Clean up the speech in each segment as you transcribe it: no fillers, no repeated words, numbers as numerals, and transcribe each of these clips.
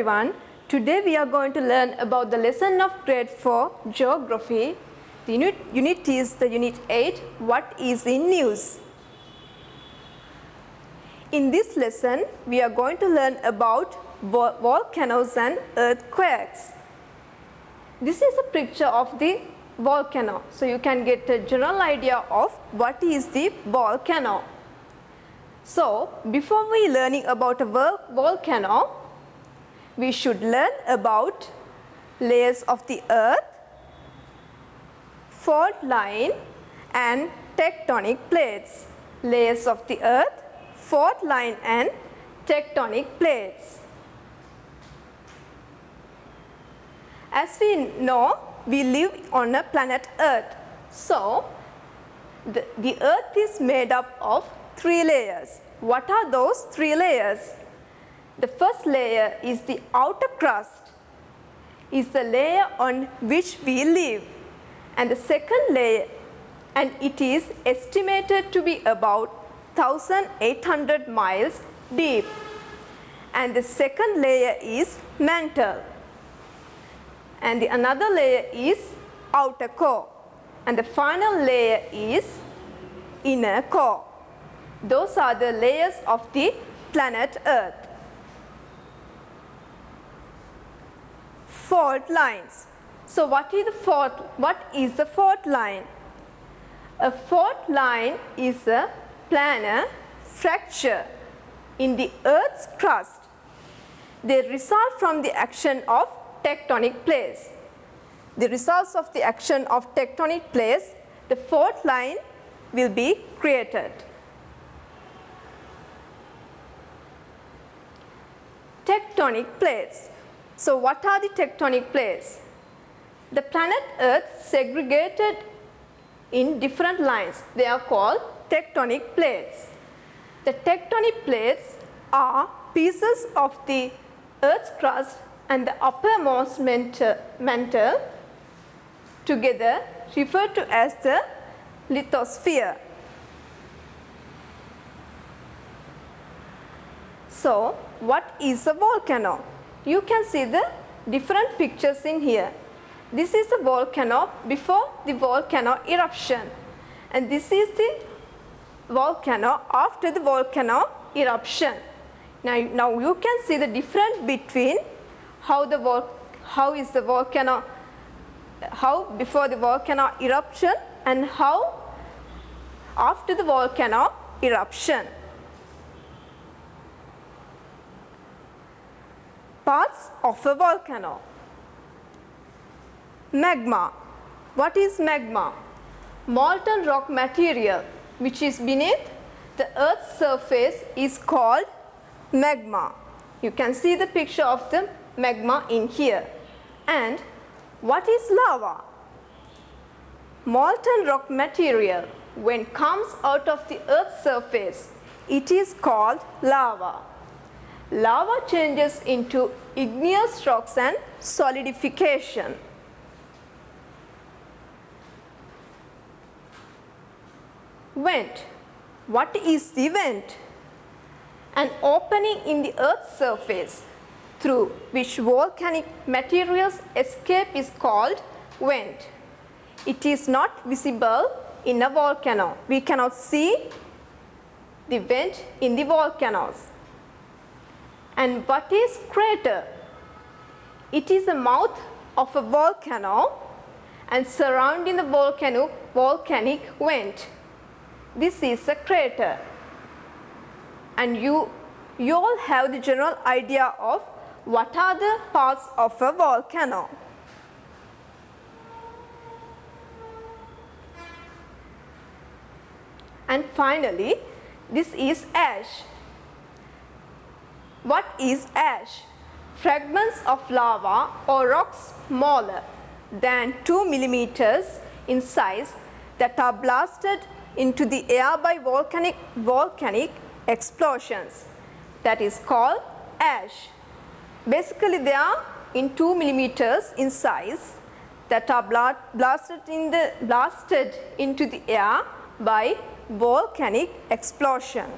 everyone. Today we are going to learn about the lesson of grade 4 geography. The unit is the unit 8, what is in news. In this lesson we are going to learn about volcanoes and earthquakes. This is a picture of the volcano, so you can get a general idea of what is the volcano. So before we learning about a volcano, we should learn about layers of the earth, fault line and tectonic plates. Layers of the earth, fault line and tectonic plates. As we know, we live on a planet Earth. So the earth is made up of 3 layers. What are those 3 layers? The first layer is the outer crust, is the layer on which we live, and the second layer, and it is estimated to be about 1800 miles deep, and the second layer is mantle, and the another layer is outer core, and the final layer is inner core. Those are the layers of the planet Earth. Fault lines. So what is the fault line? A fault line is a planar fracture in the Earth's crust. They result from the action of tectonic plates. The results of the action of tectonic plates, the fault line will be created. Tectonic plates. So what are the tectonic plates? The planet Earth segregated in different lines. They are called tectonic plates. The tectonic plates are pieces of the Earth's crust and the uppermost mantle together referred to as the lithosphere. So what is a volcano? You can see the different pictures in here. This is a volcano before the volcano eruption, and this is the volcano after the volcano eruption. Now you can see the difference between how before the volcano eruption and how after the volcano eruption. Parts of a volcano. Magma. What is magma? Molten rock material which is beneath the Earth's surface is called magma. You can see the picture of the magma in here. And what is lava? Molten rock material when comes out of the Earth's surface, it is called lava. Lava changes into igneous rocks and solidification. Vent. What is the vent? An opening in the Earth's surface through which volcanic materials escape is called vent. It is not visible in a volcano. We cannot see the vent in the volcanoes. And what is crater? It is the mouth of a volcano and surrounding the volcanic vent. This is a crater. And you all have the general idea of what are the parts of a volcano. And finally, this is ash. What is ash? Fragments of lava or rocks smaller than 2 millimeters in size that are blasted into the air by volcanic explosions. That is called ash. Basically they are in 2 millimeters in size that are blasted into the air by volcanic explosion.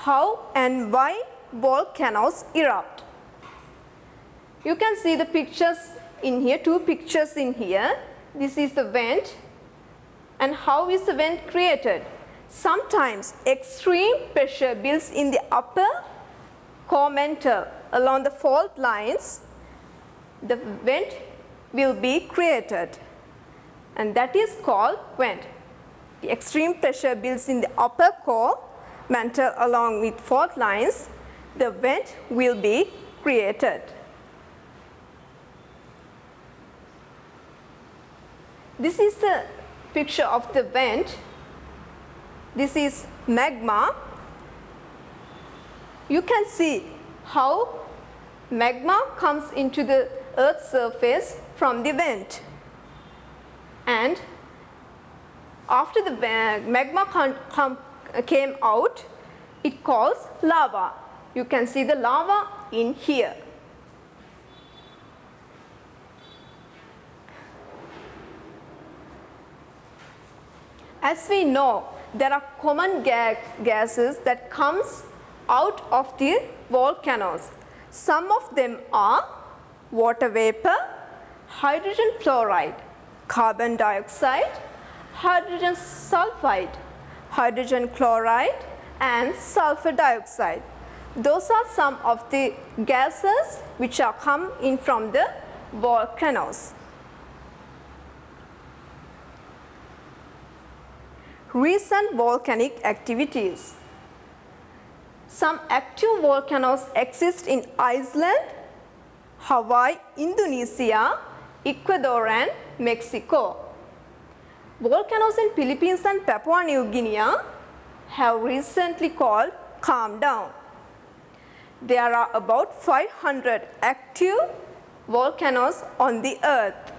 how and why volcanoes erupt. You can see the pictures in here, two pictures in here. This is the vent, and how is the vent created? Sometimes extreme pressure builds in the upper core mantle along the fault lines. The vent will be created, and that is called vent. The extreme pressure builds in the upper core mantle along with fault lines. The vent will be created. This is the picture of the vent. This is magma. You can see how magma comes into the Earth's surface from the vent. And after the magma came out, it caused lava. You can see the lava in here. As we know, there are common gases that comes out of the volcanoes. Some of them are water vapor, hydrogen fluoride, carbon dioxide, hydrogen sulfide, hydrogen chloride, and sulfur dioxide. Those are some of the gases which are come in from the volcanoes. Recent volcanic activities. Some active volcanoes exist in Iceland, Hawaii, Indonesia, Ecuador, and Mexico. Volcanoes in Philippines and Papua New Guinea have recently called calm down. There are about 500 active volcanoes on the earth.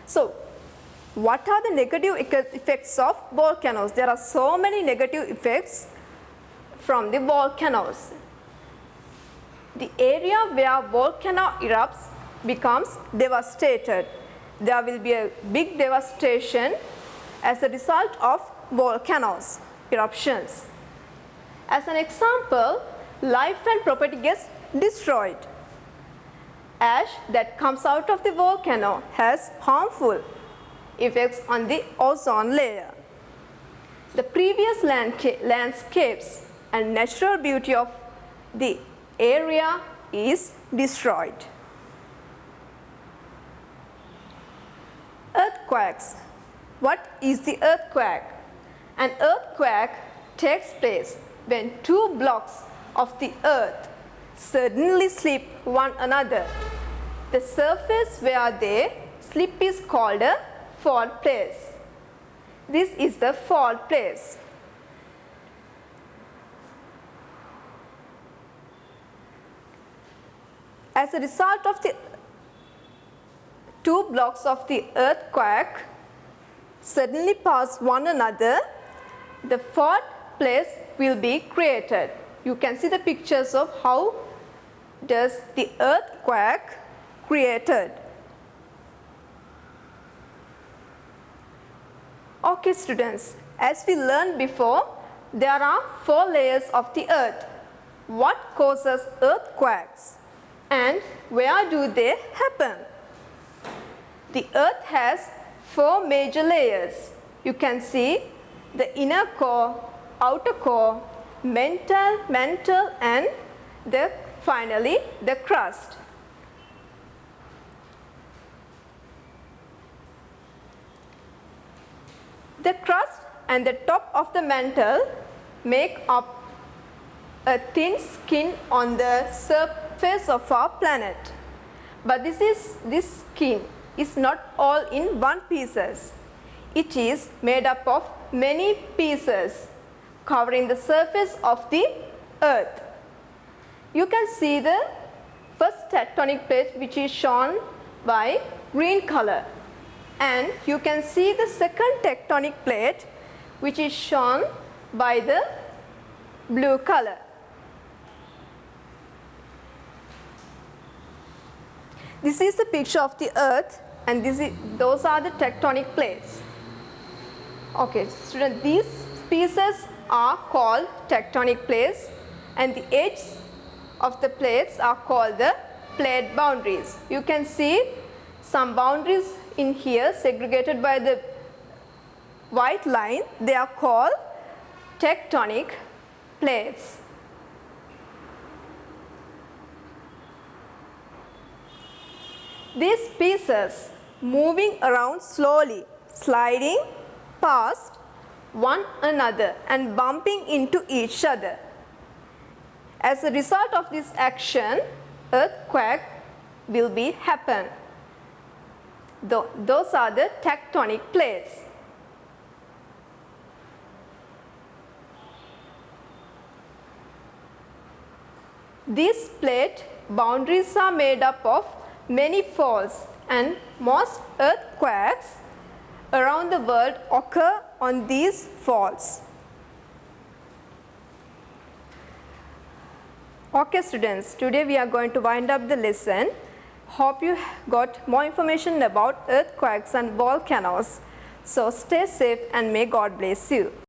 So, what are the negative effects of volcanoes? There are so many negative effects from the volcanoes. The area where volcano erupts becomes devastated. There will be a big devastation as a result of volcanoes eruptions. As an example, life and property gets destroyed. Ash that comes out of the volcano has harmful effects on the ozone layer. The previous landscapes and natural beauty of the area is destroyed. Earthquakes. What is the earthquake? An earthquake takes place when two blocks of the earth suddenly slip one another. The surface where they slip is called a fault place. This is the fault place. As a result of the two blocks of the earthquake suddenly pass one another, the fault place will be created. You can see the pictures of how does the earthquake created. Okay students, as we learned before, there are 4 layers of the earth. What causes earthquakes and where do they happen? The earth has 4 major layers. You can see the inner core, outer core, mantle and finally the crust. The crust and the top of the mantle make up a thin skin on the surface of our planet. But this skin is not all in one pieces. It is made up of many pieces covering the surface of the earth. You can see the first tectonic plate which is shown by green color, and you can see the second tectonic plate which is shown by the blue color. This is the picture of the earth and those are the tectonic plates. Okay, student, these pieces are called tectonic plates and the edges of the plates are called the plate boundaries. You can see some boundaries in here segregated by the white line. They are called tectonic plates. These pieces moving around slowly, sliding past one another and bumping into each other. As a result of this action, earthquake will be happen. Those are the tectonic plates. These plate boundaries are made up of many faults and most earthquakes around the world occur on these faults. Okay students, today we are going to wind up the lesson. Hope you got more information about earthquakes and volcanoes. So stay safe and may God bless you.